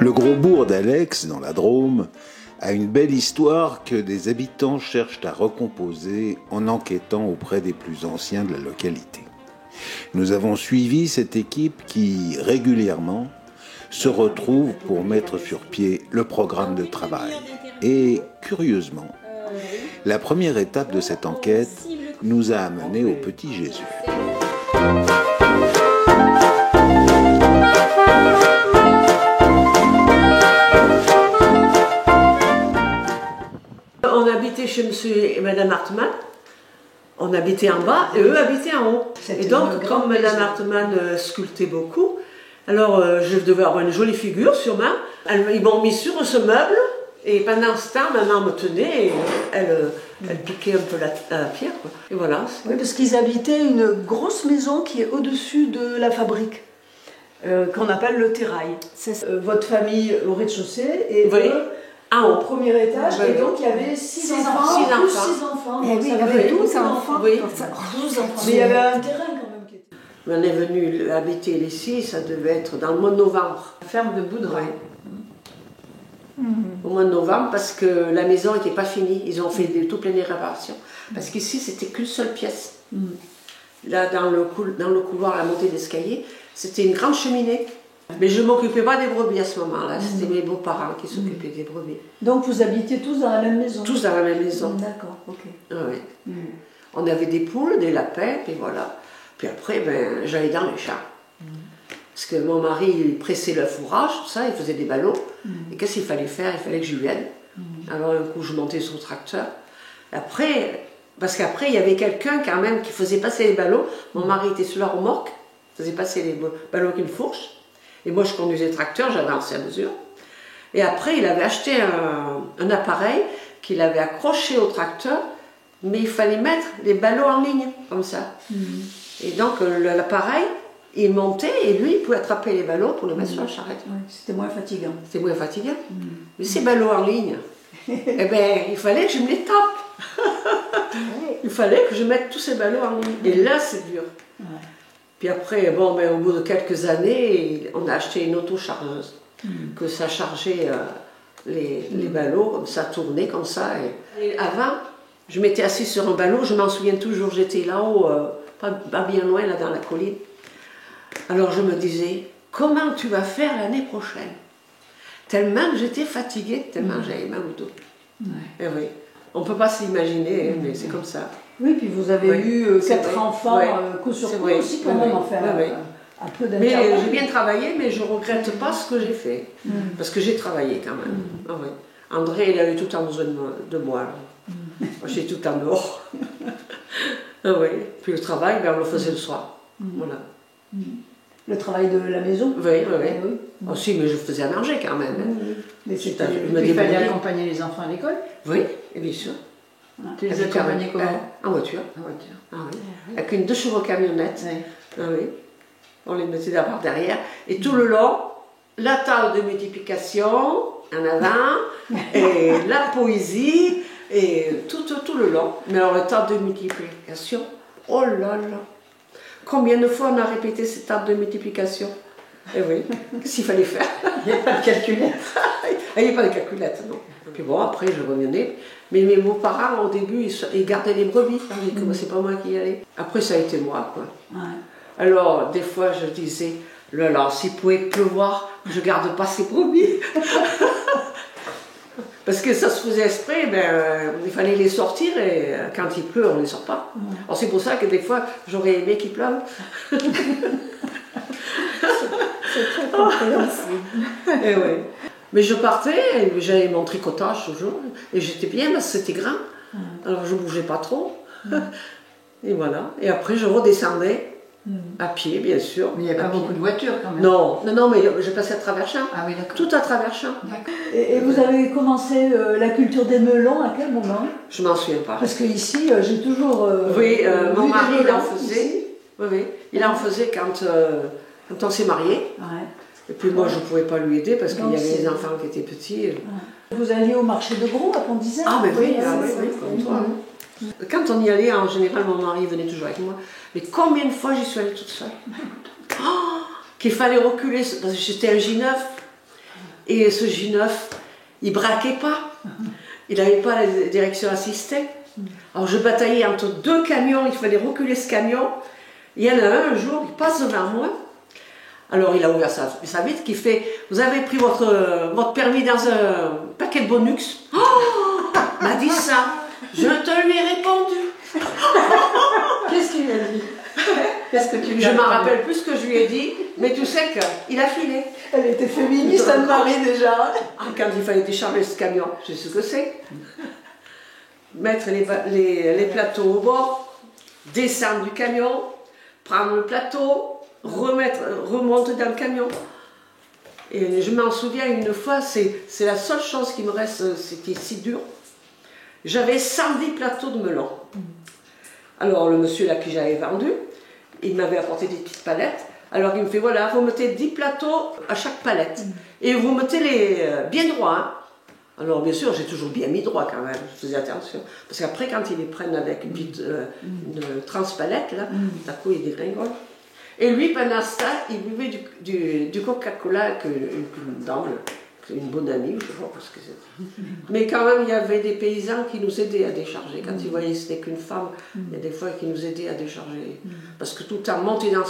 Le gros bourg d'Alex, dans la Drôme, a une belle histoire que des habitants cherchent à recomposer en enquêtant auprès des plus anciens de la localité. Nous avons suivi cette équipe qui, régulièrement, se retrouve pour mettre sur pied le programme de travail. Et, curieusement, la première étape de cette enquête nous a amenés au Petit Jésus. On habitait chez monsieur et madame Hartmann, on habitait en bas et eux habitaient en haut. Et donc, comme madame Hartmann sculptait beaucoup, alors je devais avoir une jolie figure sûrement. Ils m'ont mis sur ce meuble et pendant ce temps, maman me tenait et elle piquait un peu la pierre, quoi. Et voilà. Oui, parce qu'ils habitaient une grosse maison qui est au-dessus de la fabrique, qu'on appelle le terrail. Votre famille au rez-de-chaussée et oui. Au premier étage, et donc il y avait 6 enfants, plus 6 enfants. Et oui, il y avait 12 enfants. Oui. 12 enfants. Mais il y avait un terrain quand même qui était. On est venu habiter ici, ça devait être dans le mois de novembre. La ferme de Boudray. Au mois de novembre, parce que la maison n'était pas finie. Ils ont fait tout plein de réparations. Parce qu'ici, c'était qu'une seule pièce. Là, dans le couloir, la montée d'escalier, c'était une grande cheminée. Mais je ne m'occupais pas des brebis à ce moment-là, c'était mes beaux-parents qui s'occupaient des brebis. Donc vous habitiez tous dans la même maison? Tous dans la même maison. D'accord, ok. Oui. On avait des poules, des lapins, et voilà. Puis après, j'allais dans les champs. Parce que mon mari, il pressait le fourrage, tout ça, il faisait des ballots. Et qu'est-ce qu'il fallait faire? Il fallait que je lui aide. Alors un coup, je montais sur le tracteur. Après, parce qu'après, il y avait quelqu'un quand même qui faisait passer les ballots. Mon mari était sur la remorque, faisait passer les ballots avec une fourche. Et moi, je conduisais le tracteur, j'avançais à mesure. Et après, il avait acheté un appareil qu'il avait accroché au tracteur, mais il fallait mettre les ballots en ligne, comme ça. Et donc, l'appareil, il montait et lui, il pouvait attraper les ballots pour les mettre sur la charrette. Ouais, c'était moins fatigant. C'était moins fatigant. Mais ces ballots en ligne, eh bien, il fallait que je me les tape. Il fallait que je mette tous ces ballots en ligne. Et là, c'est dur. Puis après, bon, au bout de quelques années, on a acheté une autochargeuse, que ça chargeait les ballots, comme ça tournait comme ça. Et avant, je m'étais assise sur un ballot, je m'en souviens toujours, j'étais là-haut, pas bien loin, là dans la colline. Alors je me disais, comment tu vas faire l'année prochaine? Tellement que j'étais fatiguée, tellement j'avais mal au dos. Et oui, on ne peut pas s'imaginer, mais c'est comme ça. Oui, puis vous avez eu 4 enfants coup sur coup aussi, quand même, en faire un peu d'intervalle. Mais j'ai bien travaillé, mais je ne regrette pas ce que j'ai fait. Parce que j'ai travaillé quand même. Ah, oui. André, il a eu tout le temps besoin de moi. Moi, j'ai tout le temps dehors. Ah, oui. Puis le travail, on le faisait le soir. Voilà. Le travail de la maison? Oui. Aussi, mais je faisais à manger quand même. Mais il fallait accompagner les enfants à l'école? Oui, et bien sûr. Tu les accompagnais comment? En voiture. Ah, oui. Avec une 2 chevaux camionnette. Ah, oui. On les mettait d'abord derrière. Et tout le long, la table de multiplication en avant, et la poésie, et tout le long. Mais alors, la table de multiplication, oh là là! Combien de fois on a répété cette table de multiplication? Eh oui, qu'est-ce qu'il fallait faire? Il n'y a pas de calculette. Il n'y a pas de calculette, non. Puis bon, après, je revenais. Mais mes beaux-parents, au début, ils gardaient les brebis. C'est pas moi qui y allais. Après, ça a été moi, quoi. Alors, des fois, je disais, là, s'il pouvait pleuvoir, je garde pas ces brebis. Parce que ça se faisait exprès, il fallait les sortir et quand il pleut, on ne les sort pas. Alors c'est pour ça que des fois, j'aurais aimé qu'il pleuve. C'est très compréhensible. Et ouais. Mais je partais, j'avais mon tricotage toujours, et j'étais bien parce que c'était grand. Alors je ne bougeais pas trop. Et voilà. Et après, je redescendais. À pied, bien sûr. Mais il n'y a pas beaucoup de voitures quand même. Non, mais je passais à travers champ. Ah oui, d'accord. Tout à travers champ. Et vous avez commencé la culture des melons à quel moment? Je m'en souviens pas. Parce qu'ici, j'ai toujours. Oui, mon mari, il en faisait. Oui. Il en faisait quand on s'est mariés. Et puis moi, je ne pouvais pas lui aider parce qu'il y avait des enfants qui étaient petits. Vous alliez au marché de Gros à Pont-d'Isère? Ah, mais oui, comme toi. Quand on y allait, en général, mon mari venait toujours avec moi. Mais combien de fois j'y suis allée toute seule? Qu'il fallait reculer, parce que j'étais un J9. Et ce J9, il braquait pas. Il n'avait pas la direction assistée. Alors je bataillais entre deux camions, il fallait reculer ce camion. Il y en a un jour, il passe devant moi. Alors il a ouvert sa vitre qui fait « Vous avez pris votre permis dans un paquet de Bonux ?» Oh, m'a dit ça. Je te lui ai répondu. Qu'est-ce qu'il a dit? Qu'est-ce que tu lui as Je m'en répondu? rappelle plus ce que je lui ai dit, mais tu sais qu'il a filé. Elle était féministe, Anne-Marie, déjà. Ah, quand il fallait décharger ce camion, je sais ce que c'est. Mettre les plateaux au bord, descendre du camion, prendre le plateau, remonter dans le camion. Et je m'en souviens une fois, c'est la seule chose qui me reste, c'était si dur. J'avais 110 plateaux de melon. Alors le monsieur là qui j'avais vendu, il m'avait apporté des petites palettes. Alors il me fait voilà, vous mettez 10 plateaux à chaque palette. Et vous mettez les bien droits. Hein. Alors bien sûr, j'ai toujours bien mis droit quand même, je faisais attention. Parce qu'après quand ils les prennent avec une transpalette, là, d'un coup ils dégringolent. Et lui, pendant ça, il buvait du Coca-Cola avec une dame, une bonne amie, je sais pas ce que c'est. Mais quand même, il y avait des paysans qui nous aidaient à décharger. Quand ils voyaient que c'était qu'une femme, il y a des fois qui nous aidaient à décharger. Parce que tout le temps, monter dans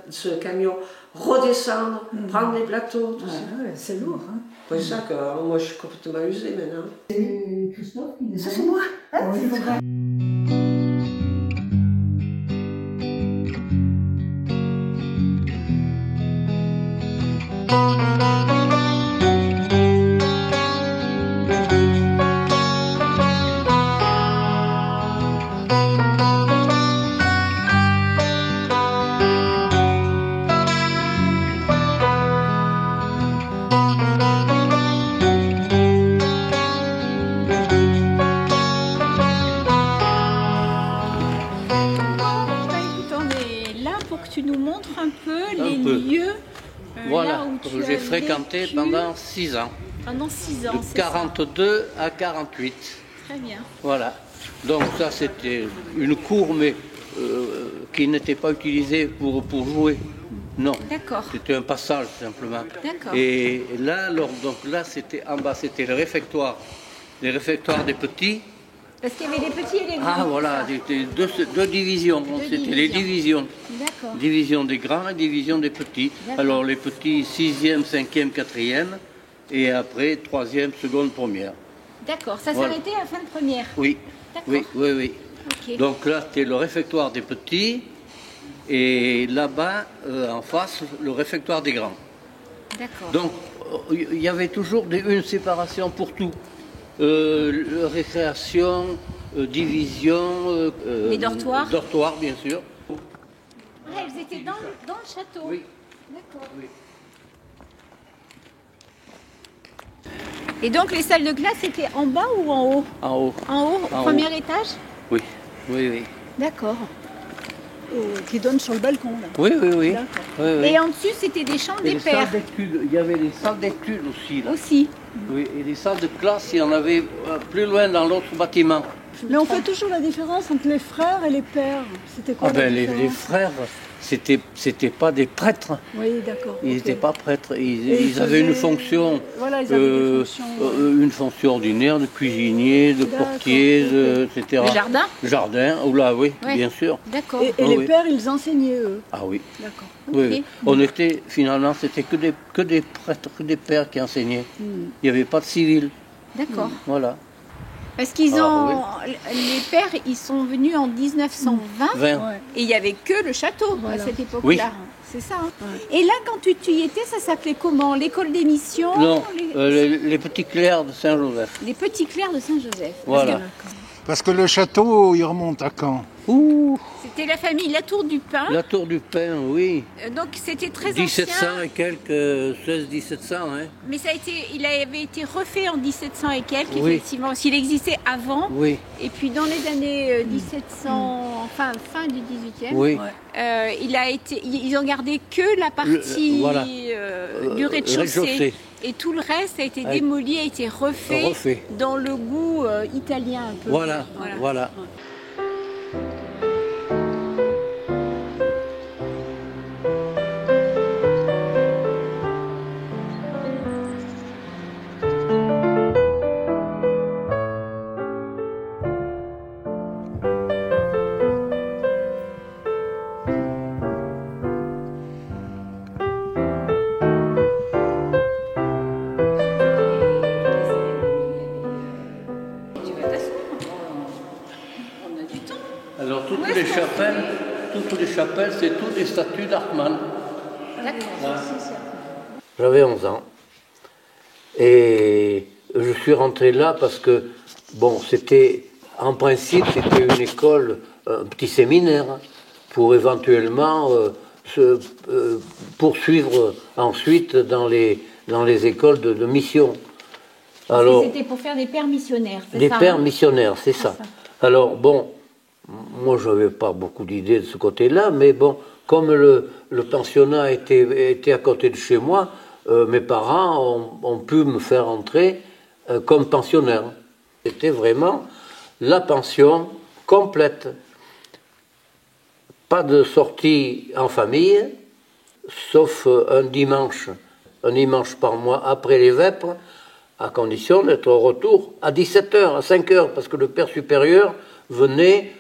ce camion, redescendre, prendre les plateaux, tout ça. Ouais, c'est lourd. Hein. C'est ça que moi, je suis complètement usée maintenant. Et Christophe, ça c'est moi. Hein, Voilà, que j'ai fréquenté pendant 6 ans. Pendant 6 ans, De 42 à 48. Très bien. Voilà. Donc ça, c'était une cour, mais qui n'était pas utilisée pour jouer. Non. D'accord. C'était un passage, simplement. D'accord. Et là, alors, donc là, c'était en bas, c'était le réfectoire. Les réfectoires des petits. Parce qu'il y avait les petits et les grands. Ah voilà, c'était deux divisions. C'était les divisions. D'accord. Division des grands et division des petits. Alors les petits, 6e, 5e, 4e, et après 3e, seconde, première. D'accord, ça Voilà. s'arrêtait à fin de première. Oui, D'accord. oui. Ok. Donc là, c'était le réfectoire des petits, et là-bas, en face, le réfectoire des grands. D'accord. Donc, il y avait toujours une séparation pour tout. Récréation, division... Les dortoirs. Dortoirs, bien sûr. Ah, elles étaient dans le château. Oui. D'accord. Oui. Et donc les salles de classe étaient en bas ou en haut? En haut. En haut, au En premier haut. étage? Oui, oui. D'accord. qui donne sur le balcon. Là. Oui. D'accord. Oui. Et en dessus, c'était des chambres Et des les salles pères d'études, il y avait les salles d'études aussi. Là. aussi. Oui, et les salles de classe, il y en avait plus loin dans l'autre bâtiment. Mais on fait toujours la différence entre les frères et les pères. C'était quoi Ah la ben, les différence frères, c'était pas des prêtres. Oui, d'accord. Ils ok. n'étaient pas prêtres. Et Ils avaient une faisaient- fonction. Voilà, ils avaient des fonctions. Une fonction ordinaire de cuisinier, de D'accord, portier, ok. etc. Le jardin? Jardin, oh là, oui, Ouais. bien sûr. D'accord. Et Ah les oui. pères, ils enseignaient eux. Ah oui. D'accord. Oui. On était, finalement, c'était que des prêtres, que des pères qui enseignaient. Il n'y avait pas de civils. D'accord. Voilà. Parce qu'ils Ah, ont. Les pères, ils sont venus en 1920 20. Ouais. et il n'y avait que le château Voilà. à cette époque-là. Oui. C'est ça. Hein. Et là, quand tu y étais, ça s'appelait comment? L'école des missions? Non, les petits clercs de Saint-Joseph. Les petits clercs de Saint-Joseph. Voilà. Parce que le château, il remonte à quand? Ouh, C'était la famille Latour du Pin. la tour du pain, oui. Donc c'était très 1700 ancien. et quelques, 16-1700, hein. Mais il avait été refait en 1700 et quelques, Oui. effectivement. S'il existait avant. Oui, Et puis dans les années 1700, enfin fin du 18e, oui. ils ont gardé que la partie voilà. du rez-de-chaussée. Rez-de-chaussée. Et tout le reste a été Ouais. démoli, a été refait, Refait. dans le goût italien un peu. Voilà. Alors toutes les chapelles, c'est toutes des statues d'Hartmann. D'accord. J'avais 11 ans. Et je suis rentré là parce que, bon, en principe, c'était une école, un petit séminaire, pour éventuellement se poursuivre ensuite dans les écoles de mission. Alors, c'était pour faire des pères missionnaires, c'est ça? Des pères missionnaires, c'est ça. Alors, bon, moi, je n'avais pas beaucoup d'idées de ce côté-là, mais bon, comme le pensionnat était à côté de chez moi, mes parents ont pu me faire entrer comme pensionnaire. C'était vraiment la pension complète. Pas de sortie en famille, sauf un dimanche par mois après les vêpres, à condition d'être au retour à 17h, à 5h, parce que le père supérieur venait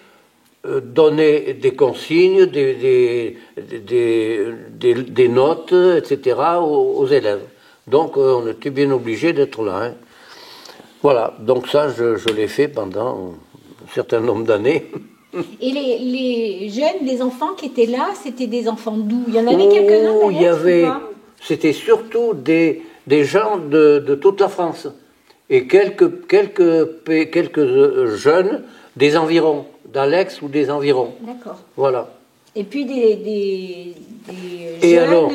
donner des consignes, des notes, etc. aux élèves. Donc on était bien obligé d'être là. Hein. Voilà, donc ça je l'ai fait pendant un certain nombre d'années. Et les jeunes, les enfants qui étaient là, c'était des enfants d'où? Il y en avait quelques-uns d'ailleurs? C'était surtout des gens de toute la France. Et quelques jeunes des environs, d'Alex ou des environs. D'accord. Voilà. Et puis des et jeunes, alors,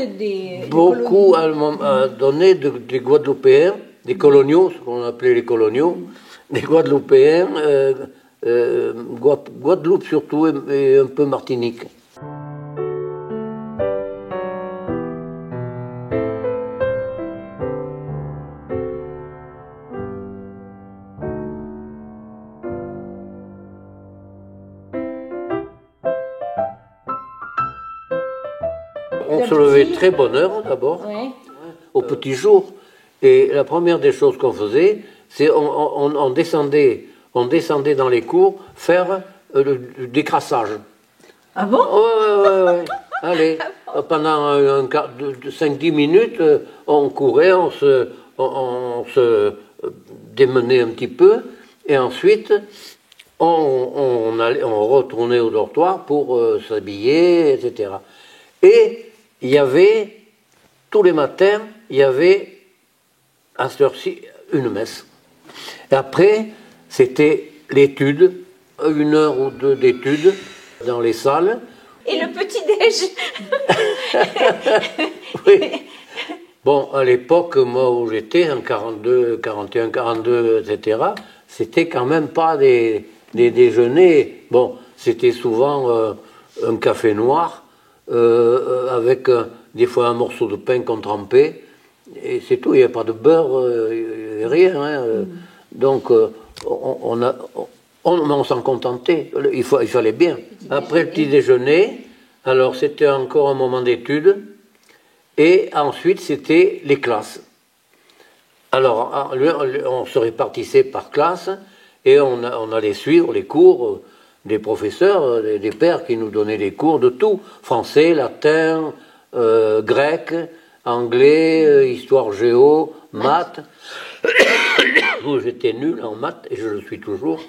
beaucoup à donné des Guadeloupéens, des coloniaux, ce qu'on appelait les coloniaux, des Guadeloupéens, Guadeloupe surtout et un peu Martinique. On se levait très bonne heure d'abord, au petit jour. Et la première des choses qu'on faisait, c'est on descendait dans les cours faire du décrassage. Ah bon? Ouais. Allez, pendant 5-10 minutes, on courait, on se démenait un petit peu, et ensuite on retournait au dortoir pour s'habiller, etc. Et il y avait, tous les matins, à cette heure-ci, une messe. Et après, c'était l'étude, 1 heure ou 2 d'études dans les salles. Et le petit-déj. Oui. Bon, à l'époque, moi où j'étais, en 42, 41, 42, etc., c'était quand même pas des déjeuners. Bon, c'était souvent un café noir, avec des fois un morceau de pain qu'on trempait, et c'est tout, il n'y avait pas de beurre, rien. Hein. Donc, on s'en contentait, il fallait bien. Après le petit déjeuner, alors c'était encore un moment d'étude, et ensuite c'était les classes. Alors, on se répartissait par classe, et on allait suivre les cours des professeurs, des pères qui nous donnaient des cours de tout, français, latin, grec, anglais, histoire géo, maths. J'étais nul en maths, et je le suis toujours.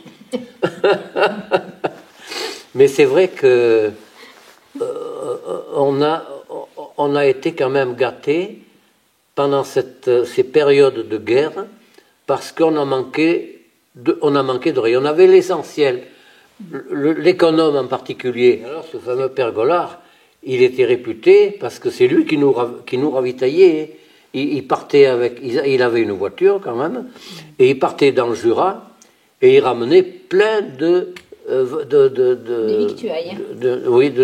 Mais c'est vrai que on a été quand même gâtés pendant ces périodes de guerre, parce qu'on a manqué de rien. On avait l'essentiel. L'économe en particulier, alors ce fameux père Gollard, il était réputé parce que c'est lui qui nous ravitaillait. Il partait il avait une voiture quand même, et il partait dans le Jura, et il ramenait plein de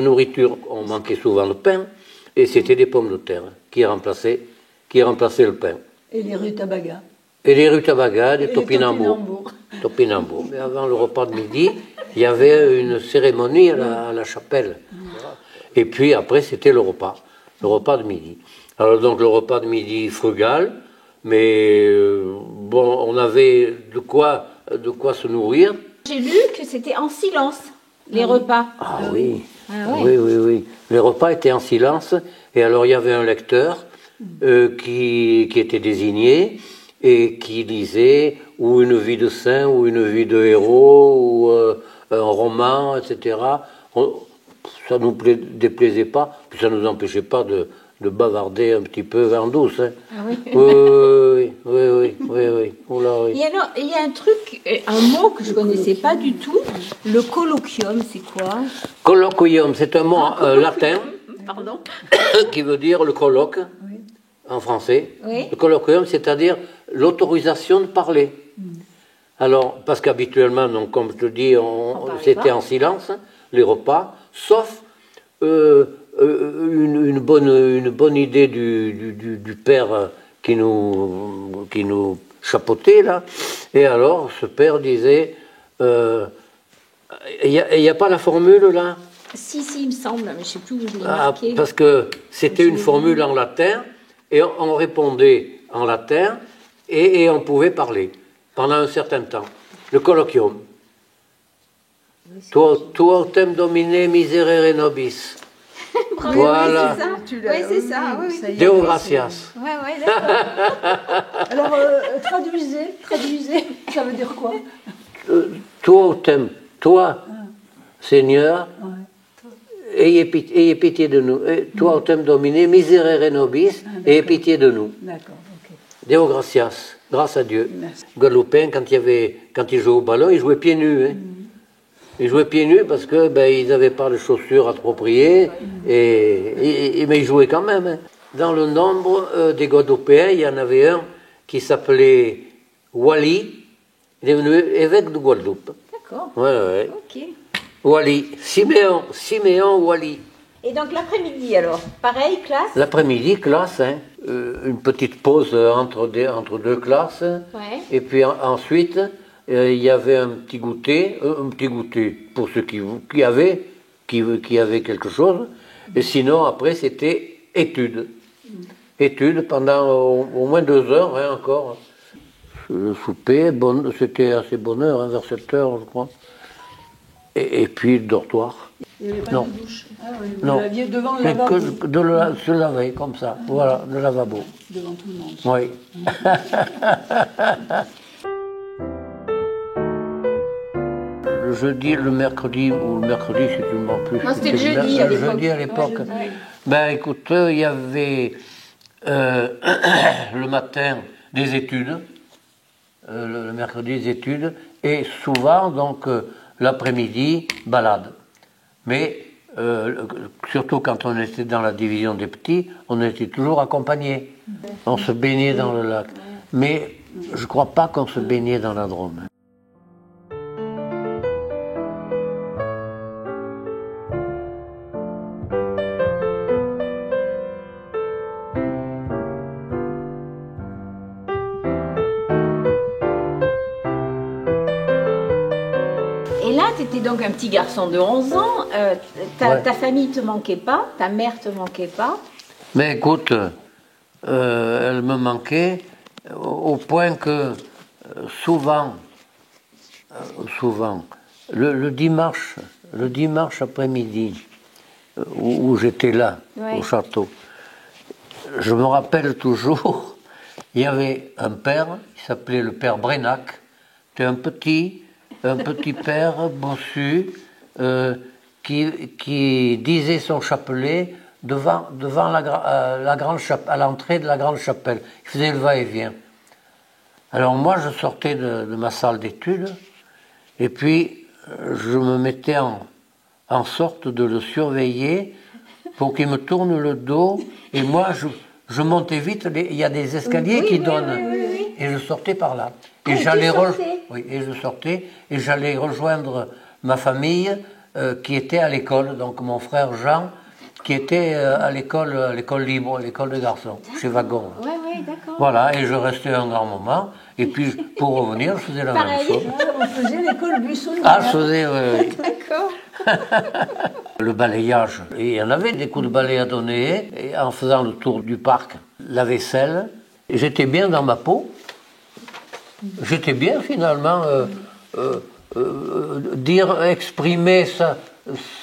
nourriture. On manquait souvent de pain, et c'était des pommes de terre qui remplaçaient le pain. Et les rutabagas. Et les rutabagas, des topinambours. Mais avant le repas de midi, il y avait une cérémonie à la chapelle. Et puis après, c'était le repas de midi. Alors donc le repas de midi frugal, mais bon, on avait de quoi se nourrir. J'ai lu que c'était en silence, les repas. Ah oui. Oui. Les repas étaient en silence, et alors il y avait un lecteur qui était désigné, et qui lisait ou une vie de saint, ou une vie de héros, ou un roman, etc. Ça ne nous déplaisait pas, puis ça ne nous empêchait pas de bavarder un petit peu vin douce. Hein. Ah oui. Oui. Oula, oui. Et alors, il y a un truc, un mot que je ne connaissais pas du tout. Le colloquium, c'est quoi? Colloquium, c'est un mot latin Pardon. qui veut dire le colloque en français. Oui. Le colloquium, c'est-à-dire l'autorisation de parler. Alors, parce qu'habituellement, donc, comme je te dis, c'était en silence, les repas, sauf une bonne idée du père qui nous chapeautait, là. Et alors, ce père disait, il n'y a pas la formule, là? Si, il me semble, mais je ne sais plus où je l'ai marqué. Parce que c'était une formule en latin, et on répondait en latin, et on pouvait parler pendant un certain temps. Le colloquium. Tuo autem domine miserere nobis. Bravo, Voilà. oui, c'est ça. Oui, c'est ça. Deo gratias. Oui, d'accord. Alors, traduisez, ça veut dire quoi? Tuo autem, toi, Seigneur, ayez pitié de nous. Tuo autem domine miserere nobis, ayez pitié de nous. D'accord, ok. Deo gratias, grâce à Dieu. Merci. Guadeloupéen, quand il jouait au ballon, il jouait pieds nus. Hein. Ils jouaient pieds nus parce que ils n'avaient pas de chaussures appropriées, mais ils jouaient quand même. Hein. Dans le nombre des Guadeloupéens, il y en avait un qui s'appelait Wally. Il est devenu évêque de Guadeloupe. D'accord. Ouais. Ok. Wally, Siméon Wally. Et donc l'après-midi alors, pareil, classe? L'après-midi, classe, hein. Une petite pause entre deux classes. Ouais. Et puis ensuite, il y avait un petit goûter pour ceux qui avaient quelque chose. Et sinon, après, c'était études. Études pendant au moins 2 heures, hein, encore. Le souper, c'était assez bonne heure, hein, vers 7 heures, je crois. Et puis le dortoir. Il n'y avait pas Non. de douche. Ah oui, vous Non. l'aviez devant le Mais lavabo. que se laver comme ça, voilà, le lavabo. Devant tout le monde. Oui. Le jeudi, le mercredi, ou le mercredi, c'est une plus. Non, c'était le jeudi à l'époque. Le jeudi à l'époque. Ouais. Ben écoute, il y avait le matin des études, le mercredi des études, et souvent, donc, l'après-midi, balade. Mais surtout quand on était dans la division des petits, on était toujours accompagnés. On se baignait dans le lac. Mais je ne crois pas qu'on se baignait dans la Drôme. Et là, tu étais donc un petit garçon de 11 ans. Ta famille te manquait pas, ta mère te manquait pas. Mais écoute, elle me manquait au point que souvent, le dimanche après-midi, où j'étais là, au château, je me rappelle toujours, il y avait un père, il s'appelait le père Brenac, c'était un petit père bossu qui disait son chapelet devant la grande chapelle, à l'entrée de la grande chapelle. Il faisait le va-et-vient. Alors moi, je sortais de ma salle d'études et puis je me mettais en sorte de le surveiller pour qu'il me tourne le dos et moi, je montais vite. Il y a des escaliers qui donnent. Oui. Et je sortais par là. Et Et j'allais je sortais et j'allais rejoindre ma famille qui était à l'école, donc mon frère Jean, qui était à l'école libre, à l'école de garçons, chez Wagon. Oui, d'accord. Voilà, et je restais un grand moment, et puis pour revenir, je faisais la même chose. On faisait l'école buissonnière. Ah, je faisais, oui. D'accord. Le balayage. Et il y en avait des coups de balai à donner, et en faisant le tour du parc, la vaisselle. J'étais bien dans ma peau. J'étais bien finalement. Exprimer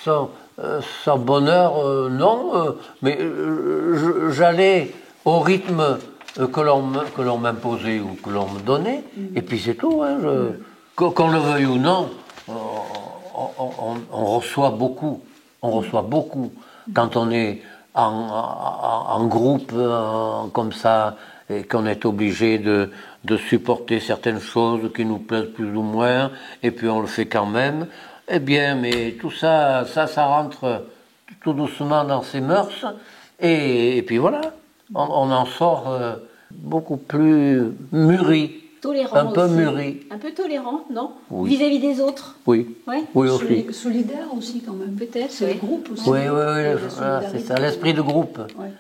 son bonheur, non, mais j'allais au rythme que l'on m'imposait ou que l'on me donnait, et puis c'est tout. Hein, qu'on le veuille ou non, on reçoit beaucoup. On reçoit beaucoup. Quand on est en groupe comme ça, et qu'on est obligé de supporter certaines choses qui nous plaisent plus ou moins, et puis on le fait quand même, eh bien, mais tout ça rentre tout doucement dans ses mœurs, et puis voilà, on en sort beaucoup plus mûri. Tolérant un peu aussi. mûri. Un peu tolérant, non? Oui. Vis-à-vis des autres. Oui. Ouais. Oui aussi. Solidaire aussi quand même. Peut-être. C'est le groupe aussi. Oui, La voilà, c'est ça, solidarité. l'esprit de groupe. Ouais.